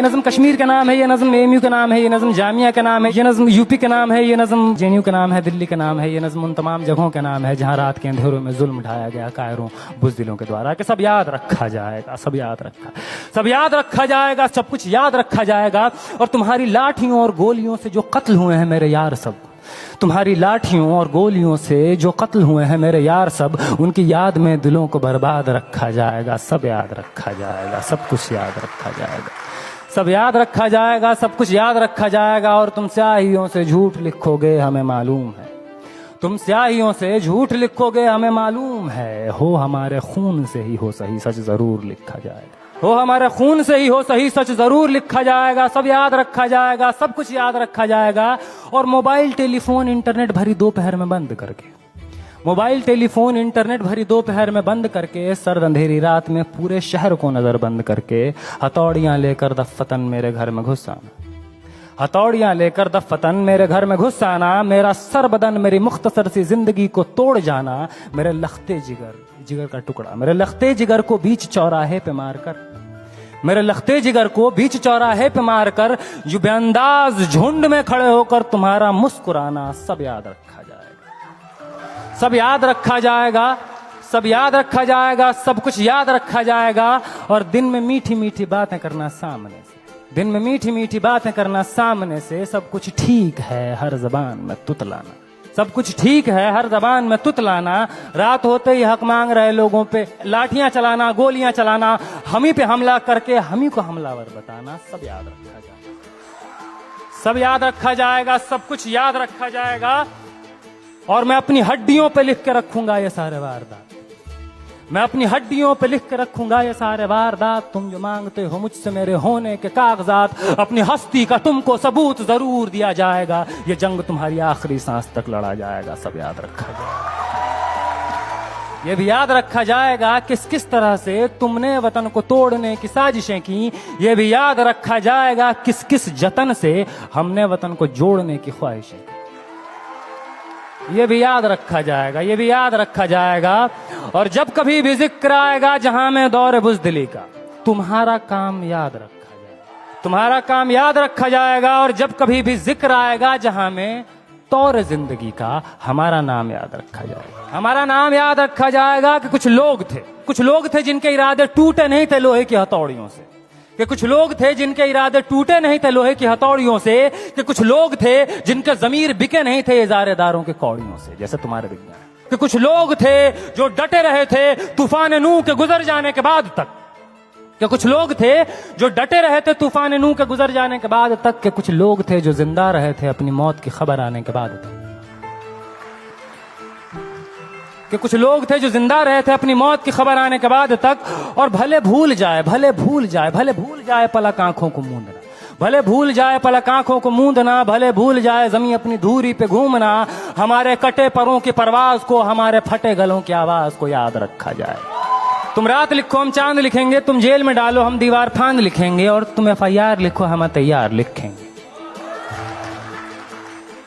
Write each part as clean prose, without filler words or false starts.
नज़्म कश्मीर का नाम है, ये नज़्म एएमयू का नाम है, ये नज़्म जामिया का नाम है, ये नज़्म यूपी का नाम है, ये नज़्म जेएनयू का नाम है, दिल्ली का नाम है, ये नज़्म उन तमाम जगहों का नाम है जहाँ रात के अंधेरों में जुल्म ढाया गया कायरों बुज़दिलों के द्वारा। कि सब याद रखा जाएगा, सब याद रखा जाएगा, सब कुछ याद रखा जाएगा। और तुम्हारी लाठियों और गोलियों से जो कत्ल हुए हैं मेरे यार सब, तुम्हारी लाठियों और गोलियों से जो कत्ल हुए हैं मेरे यार सब, उनकी याद में दिलों को बर्बाद रखा जाएगा। सब याद रखा जाएगा, सब कुछ याद रखा जाएगा, सब याद रखा जाएगा, सब कुछ याद रखा जाएगा। और तुम स्याहियों से झूठ लिखोगे हमें मालूम है, तुम स्याहियों से झूठ लिखोगे हमें मालूम है। हो हमारे खून से ही हो सही सच जरूर लिखा जाएगा, हो हमारे खून से ही हो सही सच जरूर लिखा जाएगा। सब याद रखा जाएगा, सब कुछ याद रखा जाएगा। और मोबाइल टेलीफोन इंटरनेट भरी दोपहर में बंद करके, मोबाइल टेलीफोन इंटरनेट भरी दोपहर में बंद करके, सर्द अंधेरी रात में पूरे शहर को नजर बंद करके, हथौड़ियां लेकर दफ्फतन मेरे घर में घुस आना, हथौड़ियां लेकर दफ्फतन मेरे घर में घुस आना। मेरा सर बदन मेरी मुख्तसर सी जिंदगी को तोड़ जाना। मेरे लखते जिगर का टुकड़ा, मेरे लखते जिगर को बीच चौराहे पे मारकर, मेरे लखते जिगर को बीच चौराहे पे मारकर, जो बेअंदाज झुंड में खड़े होकर तुम्हारा मुस्कुराना। सब याद रखा जाएगा, सब याद रखा जाएगा, सब याद रखा जाएगा, सब कुछ याद रखा जाएगा। और दिन में मीठी मीठी बातें करना सामने से, दिन में मीठी मीठी बातें करना सामने से। सब कुछ ठीक है हर जबान में तुतलाना, सब कुछ ठीक है हर जबान में तुतलाना। रात होते ही हक मांग रहे लोगों पे लाठियां चलाना, गोलियां चलाना, हम ही पे हमला करके हम ही को हमलावर बताना। सब याद रखा जाएगा, सब याद रखा जाएगा, सब कुछ याद रखा जाएगा। और मैं अपनी हड्डियों पे लिख के रखूंगा ये सारे वारदात, मैं अपनी हड्डियों पे लिख के रखूंगा ये सारे वारदात। तुम जो मांगते हो मुझसे मेरे होने के कागजात, अपनी हस्ती का तुमको सबूत जरूर दिया जाएगा। ये जंग तुम्हारी आखिरी सांस तक लड़ा जाएगा। सब याद रखा जाएगा, ये भी याद रखा जाएगा किस किस तरह से तुमने वतन को तोड़ने की साजिशें की। ये भी याद रखा जाएगा किस किस जतन से हमने वतन को जोड़ने की ख्वाहिशें की। ये भी याद रखा जाएगा, ये भी याद रखा जाएगा। और जब कभी भी जिक्र आएगा जहां में दौर बुज़दिली का, तुम्हारा काम याद रखा जाएगा, तुम्हारा काम याद रखा जाएगा। और जब कभी भी जिक्र आएगा जहां में तौर जिंदगी का, हमारा नाम याद रखा जाएगा, हमारा नाम याद रखा जाएगा। कि कुछ लोग थे जिनके इरादे टूटे नहीं थे लोहे की हथौड़ियों से, कि कुछ लोग थे जिनके इरादे टूटे नहीं थे लोहे की हथौड़ियों से, कि कुछ लोग थे जिनके ज़मीर बिके नहीं थे इज़ारेदारों के कौड़ियों से, जैसे तुम्हारे विज्ञान। कि कुछ लोग थे जो डटे रहे थे तूफान नूह के गुजर जाने के बाद तक, कि कुछ लोग थे जो डटे रहे थे तूफान नूह के गुजर जाने के बाद तक, के कुछ लोग थे जो जिंदा रहे थे अपनी मौत की खबर आने के बाद तक, कि कुछ लोग थे जो जिंदा रहे थे अपनी मौत की खबर आने के बाद तक। और भले भूल जाए पलक आंखों को मूंदना, भले भूल जाए पलक आंखों को मूंदना, भले भूल जाए जमीन अपनी धूरी पे घूमना। हमारे कटे परों की परवाज को, हमारे फटे गलों की आवाज को याद रखा जाए। तुम रात लिखो हम चांद लिखेंगे, तुम जेल में डालो हम दीवार फांद लिखेंगे, और तुम FIR लिखो हम तैयार लिखेंगे।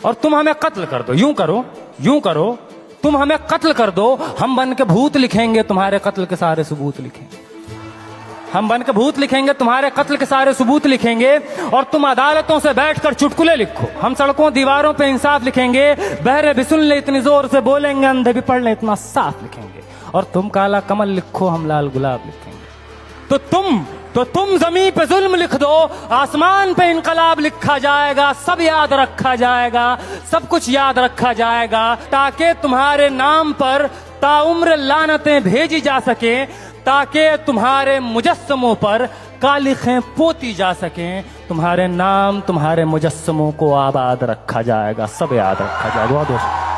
और तुम हमें कत्ल कर दो, यूं करो तुम हमें कत्ल कर दो, हम बन के भूत लिखेंगे तुम्हारे कत्ल के सारे सबूत लिखेंगे, हम बन के भूत लिखेंगे तुम्हारे कत्ल के सारे सबूत लिखेंगे। और तुम अदालतों से बैठकर चुटकुले लिखो, हम सड़कों दीवारों पे इंसाफ लिखेंगे। बहरे भी सुन ले इतनी जोर से बोलेंगे, अंधे भी पढ़ ले इतना साफ लिखेंगे। और तुम काला कमल लिखो हम लाल गुलाब लिखेंगे। तो तुम जमीन पे जुल्म लिख दो, आसमान पे इनकलाब लिखा जाएगा। सब याद रखा जाएगा, सब कुछ याद रखा जाएगा, ताकि तुम्हारे नाम पर ताउम्र लानतें भेजी जा सके, ताकि तुम्हारे मुजस्समों पर कालिखें पोती जा सकें। तुम्हारे नाम तुम्हारे मुजस्समों को आबाद रखा जाएगा, सब याद रखा जाएगा।